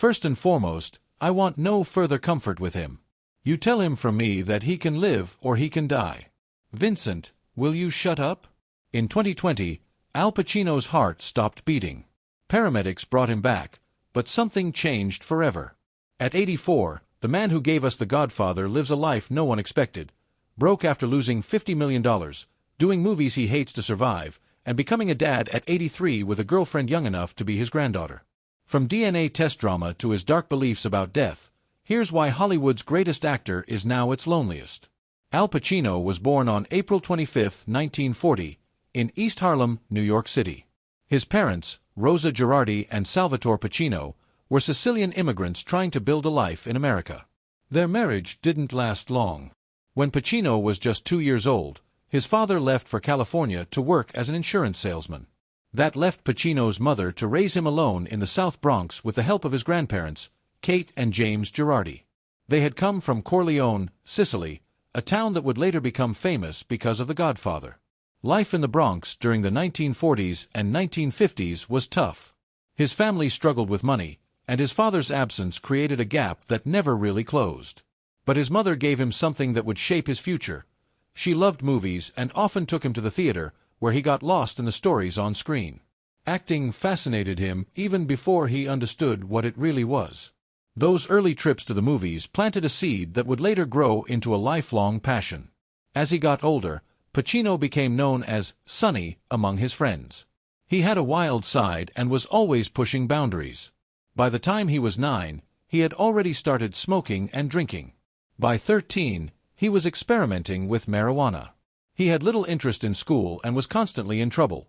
First and foremost, I want no further comfort with him. You tell him from me that he can live or he can die. Vincent, will you shut up? In 2020, Al Pacino's heart stopped beating. Paramedics brought him back, but something changed forever. At 84, the man who gave us The Godfather lives a life no one expected, broke after losing $50 million, doing movies he hates to survive, and becoming a dad at 83 with a girlfriend young enough to be his granddaughter. From DNA test drama to his dark beliefs about death, here's why Hollywood's greatest actor is now its loneliest. Al Pacino was born on April 25, 1940, in East Harlem, New York City. His parents, Rosa Girardi and Salvatore Pacino, were Sicilian immigrants trying to build a life in America. Their marriage didn't last long. When Pacino was just 2 years old, his father left for California to work as an insurance salesman. That left Pacino's mother to raise him alone in the South Bronx with the help of his grandparents, Kate and James Girardi. They had come from Corleone, Sicily, a town that would later become famous because of The Godfather. Life in the Bronx during the 1940s and 1950s was tough. His family struggled with money, and his father's absence created a gap that never really closed. But his mother gave him something that would shape his future. She loved movies and often took him to the theater, where he got lost in the stories on screen. Acting fascinated him even before he understood what it really was. Those early trips to the movies planted a seed that would later grow into a lifelong passion. As he got older, Pacino became known as Sonny among his friends. He had a wild side and was always pushing boundaries. By the time he was 9, he had already started smoking and drinking. By 13, he was experimenting with marijuana. He had little interest in school and was constantly in trouble.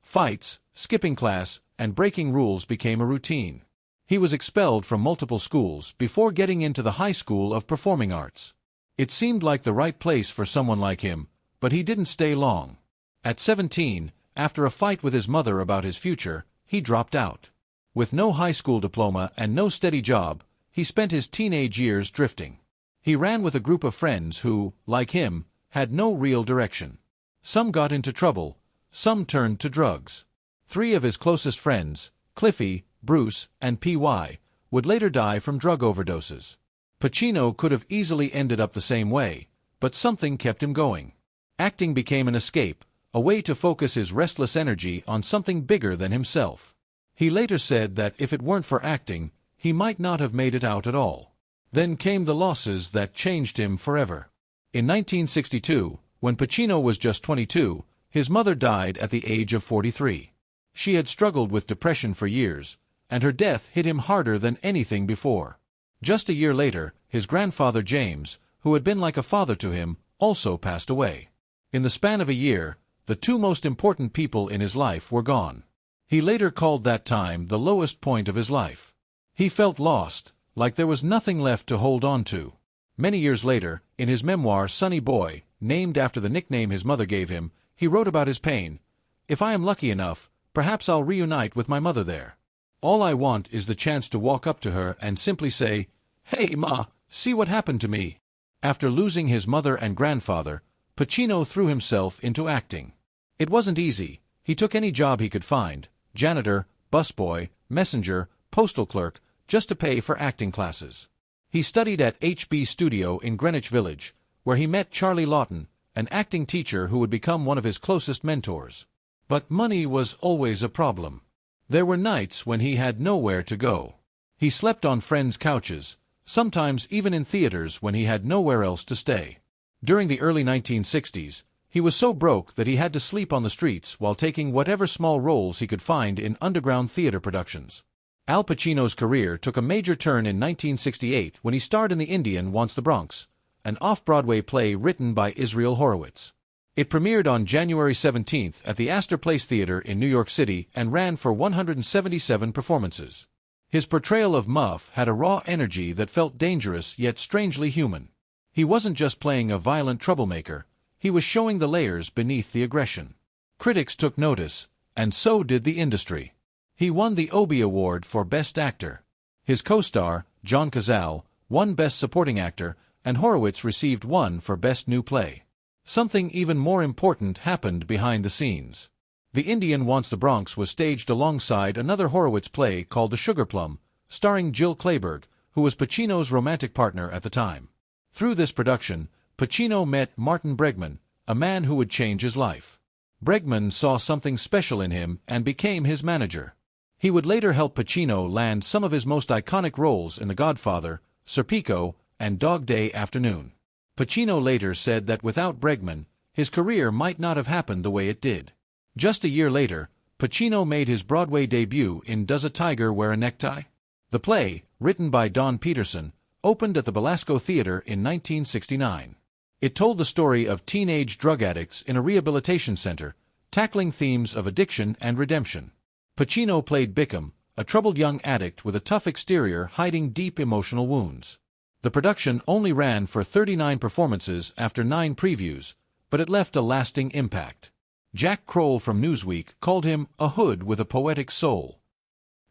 Fights, skipping class, and breaking rules became a routine. He was expelled from multiple schools before getting into the High School of Performing Arts. It seemed like the right place for someone like him, but he didn't stay long. At 17, after a fight with his mother about his future, he dropped out. With no high school diploma and no steady job, he spent his teenage years drifting. He ran with a group of friends who, like him, had no real direction. Some got into trouble, some turned to drugs. 3 of his closest friends, Cliffy, Bruce, and P.Y., would later die from drug overdoses. Pacino could have easily ended up the same way, but something kept him going. Acting became an escape, a way to focus his restless energy on something bigger than himself. He later said that if it weren't for acting, he might not have made it out at all. Then came the losses that changed him forever. In 1962, when Pacino was just 22, his mother died at the age of 43. She had struggled with depression for years, and her death hit him harder than anything before. Just a year later, his grandfather James, who had been like a father to him, also passed away. In the span of a year, the 2 most important people in his life were gone. He later called that time the lowest point of his life. He felt lost, like there was nothing left to hold on to. Many years later, in his memoir Sonny Boy, named after the nickname his mother gave him, he wrote about his pain. "If I am lucky enough, perhaps I'll reunite with my mother there. All I want is the chance to walk up to her and simply say, 'Hey, Ma, see what happened to me.'" After losing his mother and grandfather, Pacino threw himself into acting. It wasn't easy. He took any job he could find, janitor, busboy, messenger, postal clerk, just to pay for acting classes. He studied at HB Studio in Greenwich Village, where he met Charlie Lawton, an acting teacher who would become one of his closest mentors. But money was always a problem. There were nights when he had nowhere to go. He slept on friends' couches, sometimes even in theaters when he had nowhere else to stay. During the early 1960s, he was so broke that he had to sleep on the streets while taking whatever small roles he could find in underground theater productions. Al Pacino's career took a major turn in 1968 when he starred in The Indian Wants the Bronx, an off-Broadway play written by Israel Horowitz. It premiered on January 17th at the Astor Place Theater in New York City and ran for 177 performances. His portrayal of Muff had a raw energy that felt dangerous yet strangely human. He wasn't just playing a violent troublemaker, he was showing the layers beneath the aggression. Critics took notice, and so did the industry. He won the Obie Award for Best Actor. His co-star, John Cazale, won Best Supporting Actor, and Horowitz received one for Best New Play. Something even more important happened behind the scenes. The Indian Wants the Bronx was staged alongside another Horowitz play called The Sugar Plum, starring Jill Clayburgh, who was Pacino's romantic partner at the time. Through this production, Pacino met Martin Bregman, a man who would change his life. Bregman saw something special in him and became his manager. He would later help Pacino land some of his most iconic roles in The Godfather, Serpico, and Dog Day Afternoon. Pacino later said that without Bregman, his career might not have happened the way it did. Just a year later, Pacino made his Broadway debut in Does a Tiger Wear a Necktie? The play, written by Don Peterson, opened at the Belasco Theater in 1969. It told the story of teenage drug addicts in a rehabilitation center, tackling themes of addiction and redemption. Pacino played Bickham, a troubled young addict with a tough exterior hiding deep emotional wounds. The production only ran for 39 performances after 9 previews, but it left a lasting impact. Jack Kroll from Newsweek called him a hood with a poetic soul.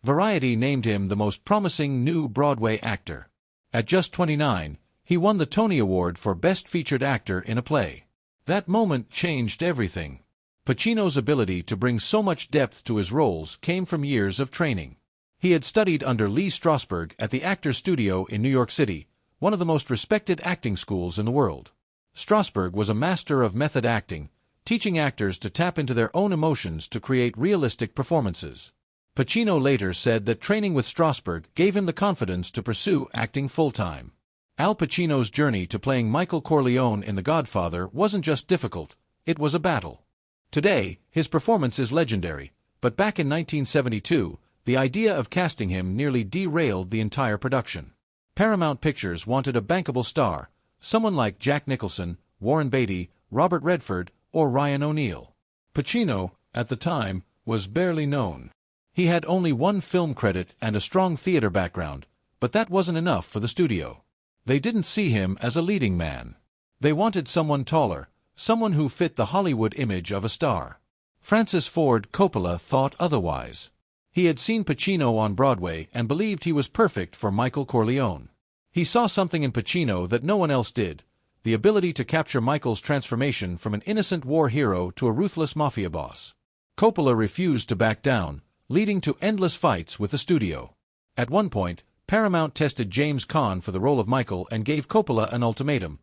Variety named him the most promising new Broadway actor. At just 29, he won the Tony Award for Best Featured Actor in a Play. That moment changed everything. Pacino's ability to bring so much depth to his roles came from years of training. He had studied under Lee Strasberg at the Actors Studio in New York City, one of the most respected acting schools in the world. Strasberg was a master of method acting, teaching actors to tap into their own emotions to create realistic performances. Pacino later said that training with Strasberg gave him the confidence to pursue acting full-time. Al Pacino's journey to playing Michael Corleone in The Godfather wasn't just difficult, it was a battle. Today, his performance is legendary, but back in 1972, the idea of casting him nearly derailed the entire production. Paramount Pictures wanted a bankable star, someone like Jack Nicholson, Warren Beatty, Robert Redford, or Ryan O'Neal. Pacino, at the time, was barely known. He had only one film credit and a strong theater background, but that wasn't enough for the studio. They didn't see him as a leading man. They wanted someone taller, someone who fit the Hollywood image of a star. Francis Ford Coppola thought otherwise. He had seen Pacino on Broadway and believed he was perfect for Michael Corleone. He saw something in Pacino that no one else did, the ability to capture Michael's transformation from an innocent war hero to a ruthless mafia boss. Coppola refused to back down, leading to endless fights with the studio. At one point, Paramount tested James Caan for the role of Michael and gave Coppola an ultimatum.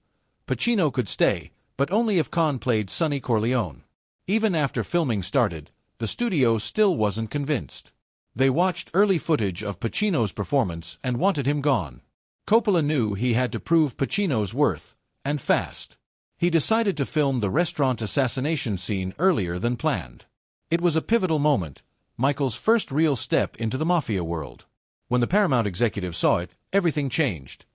Pacino could stay, but only if Caan played Sonny Corleone. Even after filming started, the studio still wasn't convinced. They watched early footage of Pacino's performance and wanted him gone. Coppola knew he had to prove Pacino's worth, and fast. He decided to film the restaurant assassination scene earlier than planned. It was a pivotal moment, Michael's first real step into the mafia world. When the Paramount executive saw it, everything changed.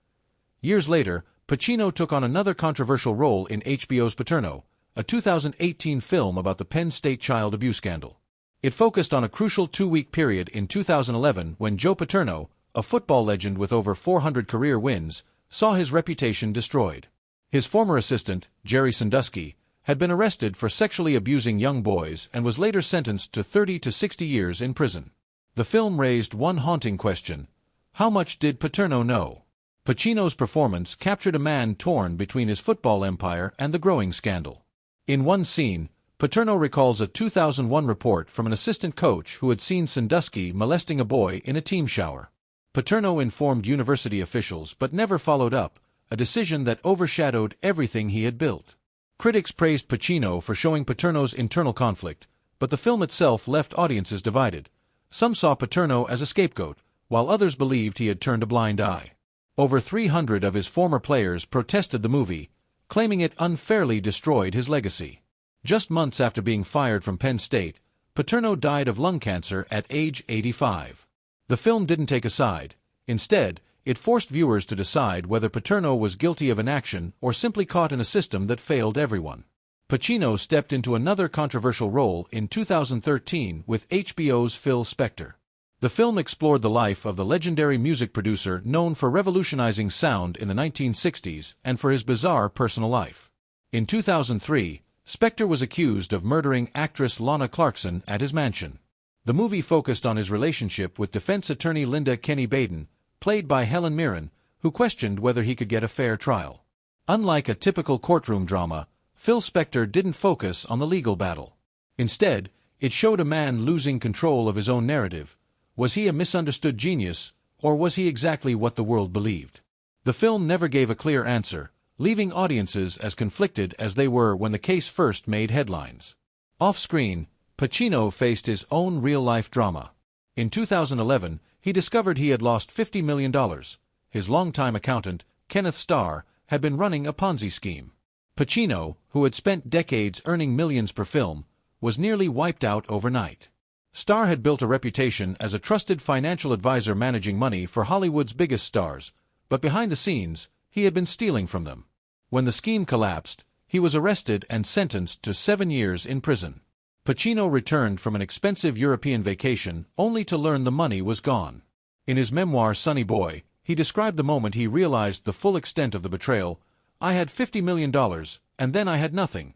Years later, Pacino took on another controversial role in HBO's Paterno, a 2018 film about the Penn State child abuse scandal. It focused on a crucial 2-week period in 2011 when Joe Paterno, a football legend with over 400 career wins, saw his reputation destroyed. His former assistant, Jerry Sandusky, had been arrested for sexually abusing young boys and was later sentenced to 30 to 60 years in prison. The film raised one haunting question: how much did Paterno know? Pacino's performance captured a man torn between his football empire and the growing scandal. In one scene, Paterno recalls a 2001 report from an assistant coach who had seen Sandusky molesting a boy in a team shower. Paterno informed university officials but never followed up, a decision that overshadowed everything he had built. Critics praised Pacino for showing Paterno's internal conflict, but the film itself left audiences divided. Some saw Paterno as a scapegoat, while others believed he had turned a blind eye. Over 300 of his former players protested the movie, claiming it unfairly destroyed his legacy. Just months after being fired from Penn State, Paterno died of lung cancer at age 85. The film didn't take a side. Instead, it forced viewers to decide whether Paterno was guilty of inaction or simply caught in a system that failed everyone. Pacino stepped into another controversial role in 2013 with HBO's Phil Spector. The film explored the life of the legendary music producer known for revolutionizing sound in the 1960s and for his bizarre personal life. In 2003, Spector was accused of murdering actress Lana Clarkson at his mansion. The movie focused on his relationship with defense attorney Linda Kenny Baden, played by Helen Mirren, who questioned whether he could get a fair trial. Unlike a typical courtroom drama, Phil Spector didn't focus on the legal battle. Instead, it showed a man losing control of his own narrative. Was he a misunderstood genius, or was he exactly what the world believed? The film never gave a clear answer, leaving audiences as conflicted as they were when the case first made headlines. Off-screen, Pacino faced his own real-life drama. In 2011, he discovered he had lost $50 million. His longtime accountant, Kenneth Starr, had been running a Ponzi scheme. Pacino, who had spent decades earning millions per film, was nearly wiped out overnight. Starr had built a reputation as a trusted financial advisor managing money for Hollywood's biggest stars, but behind the scenes, he had been stealing from them. When the scheme collapsed, he was arrested and sentenced to 7 years in prison. Pacino returned from an expensive European vacation only to learn the money was gone. In his memoir Sonny Boy, he described the moment he realized the full extent of the betrayal. "I had $50 million, and then I had nothing."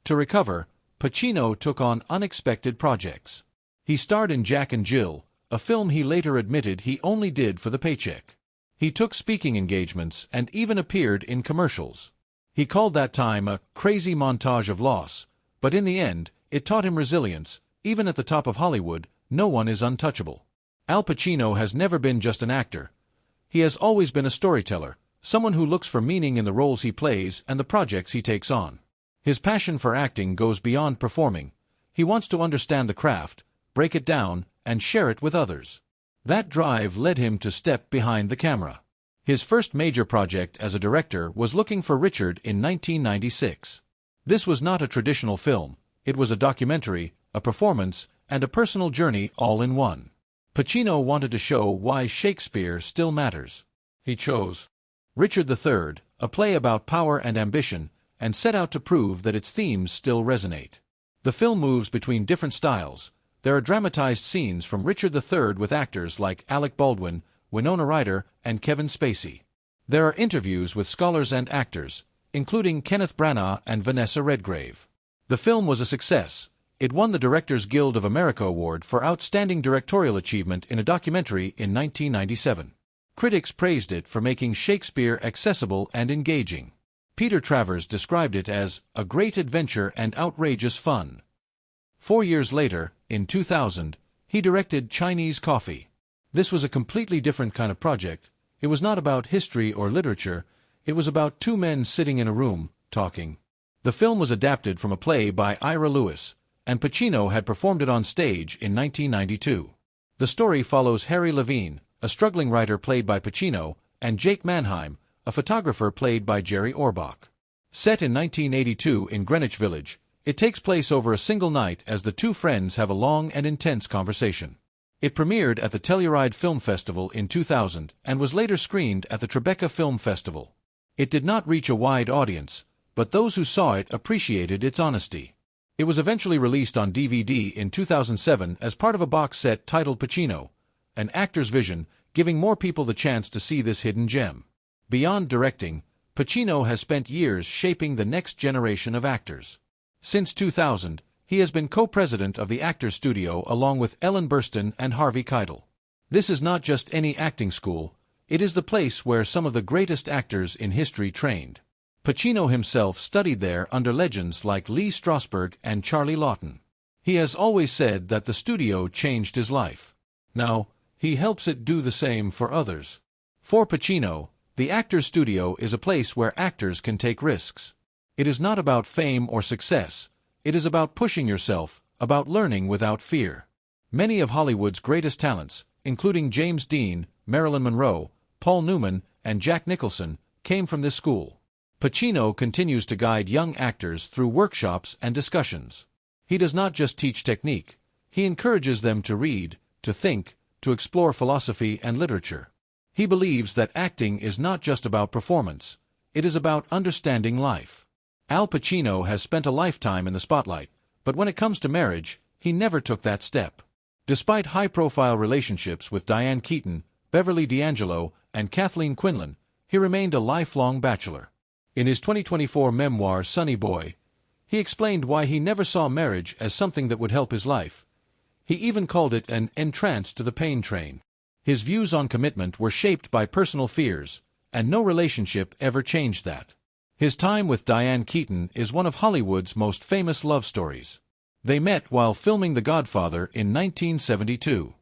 To recover, Pacino took on unexpected projects. He starred in Jack and Jill, a film he later admitted he only did for the paycheck. He took speaking engagements and even appeared in commercials. He called that time a crazy montage of loss, but in the end, it taught him resilience. Even at the top of Hollywood, no one is untouchable. Al Pacino has never been just an actor. He has always been a storyteller, someone who looks for meaning in the roles he plays and the projects he takes on. His passion for acting goes beyond performing. He wants to understand the craft, break it down, and share it with others. That drive led him to step behind the camera. His first major project as a director was Looking for Richard in 1996. This was not a traditional film. It was a documentary, a performance, and a personal journey all in one. Pacino wanted to show why Shakespeare still matters. He chose Richard III, a play about power and ambition, and set out to prove that its themes still resonate. The film moves between different styles. There are dramatized scenes from Richard III with actors like Alec Baldwin, Winona Ryder, and Kevin Spacey. There are interviews with scholars and actors, including Kenneth Branagh and Vanessa Redgrave. The film was a success. It won the Directors Guild of America Award for Outstanding Directorial Achievement in a Documentary in 1997. Critics praised it for making Shakespeare accessible and engaging. Peter Travers described it as a great adventure and outrageous fun. 4 years later, in 2000, he directed Chinese Coffee. This was a completely different kind of project. It was not about history or literature. It was about two men sitting in a room, talking. The film was adapted from a play by Ira Lewis, and Pacino had performed it on stage in 1992. The story follows Harry Levine, a struggling writer played by Pacino, and Jake Mannheim, a photographer played by Jerry Orbach. Set in 1982 in Greenwich Village, it takes place over a single night as the two friends have a long and intense conversation. It premiered at the Telluride Film Festival in 2000 and was later screened at the Tribeca Film Festival. It did not reach a wide audience, but those who saw it appreciated its honesty. It was eventually released on DVD in 2007 as part of a box set titled Pacino, an actor's vision, giving more people the chance to see this hidden gem. Beyond directing, Pacino has spent years shaping the next generation of actors. Since 2000, he has been co-president of the Actors Studio along with Ellen Burstyn and Harvey Keitel. This is not just any acting school, it is the place where some of the greatest actors in history trained. Pacino himself studied there under legends like Lee Strasberg and Charlie Lawton. He has always said that the studio changed his life. Now, he helps it do the same for others. For Pacino, the Actors Studio is a place where actors can take risks. It is not about fame or success. It is about pushing yourself, about learning without fear. Many of Hollywood's greatest talents, including James Dean, Marilyn Monroe, Paul Newman, and Jack Nicholson, came from this school. Pacino continues to guide young actors through workshops and discussions. He does not just teach technique. He encourages them to read, to think, to explore philosophy and literature. He believes that acting is not just about performance. It is about understanding life. Al Pacino has spent a lifetime in the spotlight, but when it comes to marriage, he never took that step. Despite high-profile relationships with Diane Keaton, Beverly D'Angelo, and Kathleen Quinlan, he remained a lifelong bachelor. In his 2024 memoir Sonny Boy, he explained why he never saw marriage as something that would help his life. He even called it an entrance to the pain train. His views on commitment were shaped by personal fears, and no relationship ever changed that. His time with Diane Keaton is one of Hollywood's most famous love stories. They met while filming The Godfather in 1972.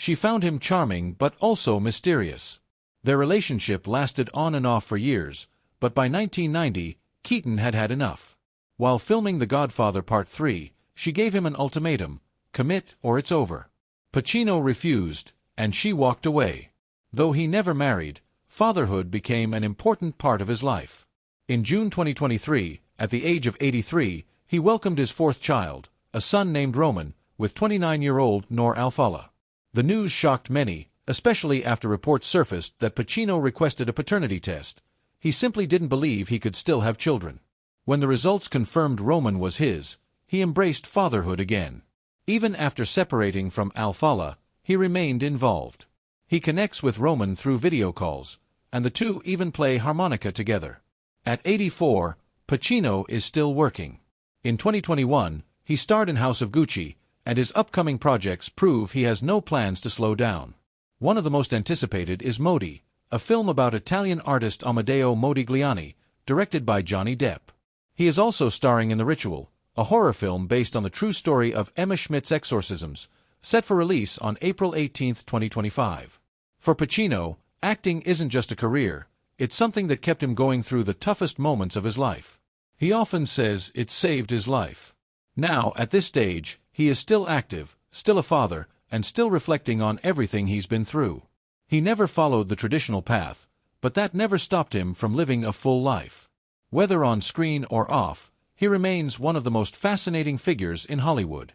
She found him charming but also mysterious. Their relationship lasted on and off for years, but by 1990, Keaton had had enough. While filming The Godfather Part 3, she gave him an ultimatum: commit or it's over. Pacino refused, and she walked away. Though he never married, fatherhood became an important part of his life. In June 2023, at the age of 83, he welcomed his fourth child, a son named Roman, with 29-year-old Noor Alfallah. The news shocked many, especially after reports surfaced that Pacino requested a paternity test. He simply didn't believe he could still have children. When the results confirmed Roman was his, he embraced fatherhood again. Even after separating from Alfallah, he remained involved. He connects with Roman through video calls, and the two even play harmonica together. At 84, Pacino is still working. In 2021, he starred in House of Gucci, and his upcoming projects prove he has no plans to slow down. One of the most anticipated is Modi, a film about Italian artist Amedeo Modigliani, directed by Johnny Depp. He is also starring in The Ritual, a horror film based on the true story of Emma Schmidt's exorcisms, set for release on April 18, 2025. For Pacino, acting isn't just a career, it's something that kept him going through the toughest moments of his life. He often says it saved his life. Now, at this stage, he is still active, still a father, and still reflecting on everything he's been through. He never followed the traditional path, but that never stopped him from living a full life. Whether on screen or off, he remains one of the most fascinating figures in Hollywood.